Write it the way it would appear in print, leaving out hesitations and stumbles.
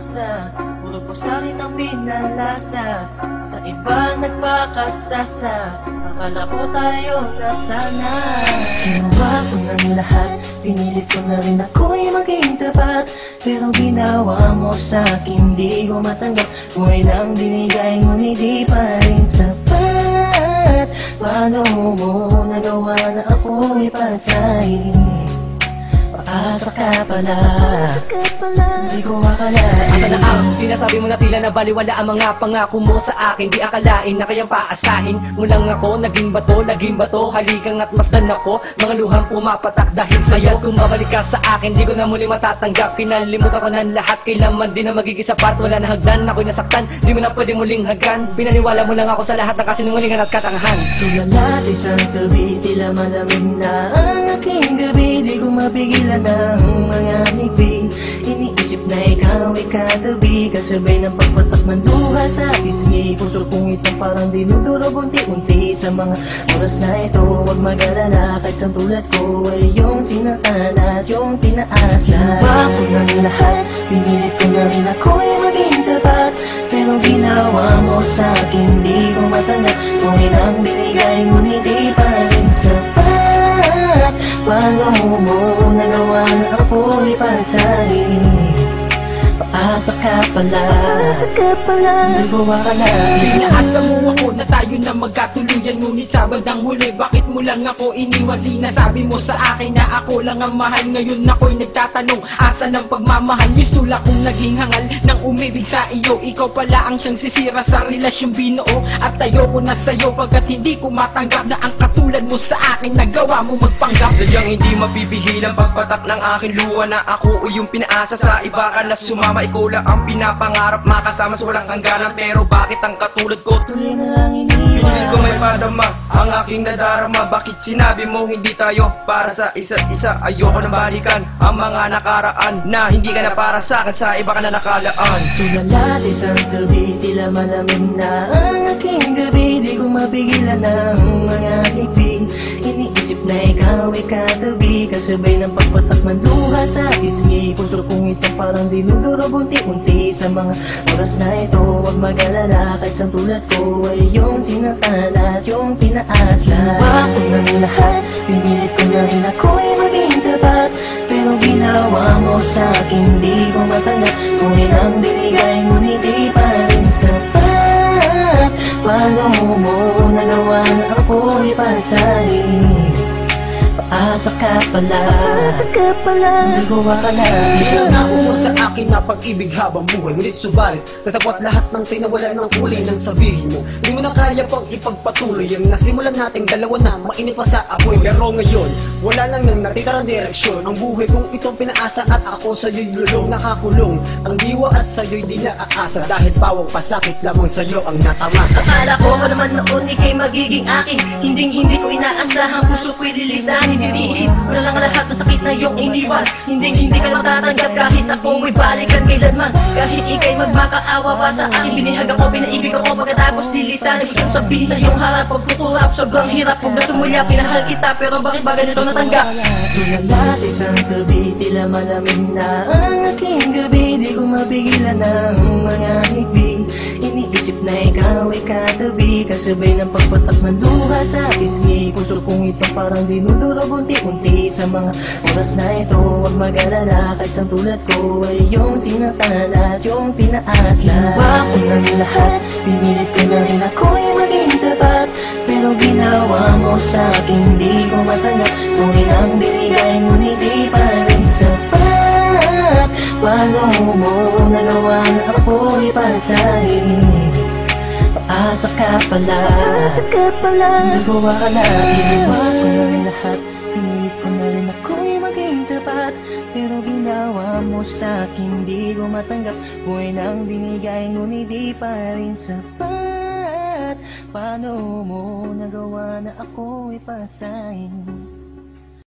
umaasa, puro po sa'kin ang pinalasa, sa iba nagpakasasa, akala ko tayo na sana. Ginawa ko ng lahat, pinilit ko na rin ako'y maging tapat, pero ginawa mo sa'kin di ko matanggap. Kung ilang binigay ngunit di pa rin sapat, paano mo nagawa na ako'y pasahin? Paasa ka pala, di ko akalain. Asa na ang sinasabi mo na tila na baliwala ang mga pangako mo sa akin? Di akalain na kayang paasahin mo lang ako. Naging bato, haligang at masdan ako. Mga luhang pumapatak dahil sa'yo. Kung babalik ka sa akin, di ko na muli matatanggap. Pinalimutan ko ng lahat, kailanman din na magiging sapat. Wala na hagdan, ako'y nasaktan, di mo na pwede muling hagan. Pinaniwala mo lang ako sa lahat ng kasinungalingan at katangahan. Tulala sa isang gabi, tila malamig na ang aking gabi. Di ko mapigilan ng mga ngiti, iniisip na ikaw ay katabi, kasabay ng pagpatak ng luha sa pisngi. Puso kong itong parang dinudurog unti-unti sa mga oras na ito. Huwag mag-alala, kahit sa tulad ko ay yung sinaktan at yung pinaasa. Ginawa ko ng lahat, pinilit ko na rin ako'y maging tapat, pero ginawa mo sa'kin di ko matanggap. Kung ilang binigay ngunit di pa rin sapat, paano mo nagawa na ako'y pasahin? Paasa ka pala, nagawa ka na. Pinaasa mo ako na tayo na magkatuluyan, ngunit sa bandang huli bakit mo lang ako iniwan? Sinasabi mo sa akin na ako lang ang mahal. Ngayon ako'y nagtatanong, asa ng pagmamahal? Mistula kong naging hangal nang umibig sa iyo. Ikaw pala ang siyang sisira sa relasyong binuo, at ayoko na sa'yo pagkat hindi ko matanggap na ang katulad mo sa akin nagawa mo magpanggap. Sadyang hindi mapipigil ang pagpatak ng aking luha na ako o yung pinaasa sa iba ka na sumama. Ikaw lang ang pinapangarap, makasama sa walang hangganan. Pero bakit ang katulad ko tuloy na lang iniwan? Pinilit ko may padama ang aking nadarama. Bakit sinabi mo hindi tayo para sa isa't isa? Ayoko na balikan ang mga nakaraan na hindi ka na para sa akin, sa iba ka na nakalaan. Tulala sa isang gabi, tila malamig na ang aking gabi. Di ko mapigilan ng mga ngiti, iniisip na ikaw ay katabi, kasabay ng pagpatak ng luha sa pisngi. Puso kong itong parang dinudurog unti-unti sa mga oras na ito. Huwag mag-alala, kahit sa tulad ko ay yung sinaktan at yung pinaasa. Ginawa ko ng lahat, pinilit ko na rin ako'y maging tapat, pero ginawa mo sa'kin di ko matanggap. Kung ilang binigay ngunit di pa rin sapat, paano mo nagawa na ako'y pasahin? Paasa ka pala, nagawa ka na. Nangako mo sa akin na pag-ibig habang buhay, ngunit subalit natapot lahat ng tinawala ng kulay ng sabihin mo. Di mo na kaya pang ipagpatuloy ang nasimulan nating dalawa na mainit pa sa apoy. Pero ngayon, wala nang natitirang direksyon. Ang buhay kong itong pinaasa at ako sa'yo'y lulong nakakulong. Ang diwa at sa'yo'y di naaasa, dahil pawang pasakit lamang sa'yo ang natamasa. Akala ko naman noon ika'y magiging akin, hindi ko inaasahan, puso ko'y lilisanin. Titiisin ko na lang lahat ng sakit na iyong iniwan. Hindi ka lang matatanggap kahit ako may balikan kailanman. Kahit ika'y magmakaawa pa sa akin, binihag ako, pinaibig ako, pagkatapos lilisanin. Gustong sabihin sa iyong harap, pagkukurap, sobrang hirap. Kung nasumulya, pinahal kita, pero bakit ba ganito natanggap? Tulala sa isang gabi, tila malamig na ang aking gabi. Di ko mapigilan ng mga ngiti, iniisip na ikaw ay katabi, kasabay ng pagpatak ng luha sa pisngi. Puso kong itong parang dinudurog unti-unti sa mga oras na ito. Huwag mag-alala, kahit sa tulad ko ay yung sinaktan at yung pinaasa. Ginawa ko ng lahat, pinilit ko na rin ako'y maging tapat, pero ginawa mo sa'kin di ko matanggap. Kung ilang binigay ngunit di pa rin sapat, paano mo nagawa na ako'y pasahin? Paasa ka pala, nagawa ka na. Ginawa ko ng lahat, pinilit ko na rin ako'y maging tapat, pero ginawa mo sa'kin di ko matanggap. Kung ilang binigay ngunit di pa rin sapat, paano mo nagawa na ako'y pasahin?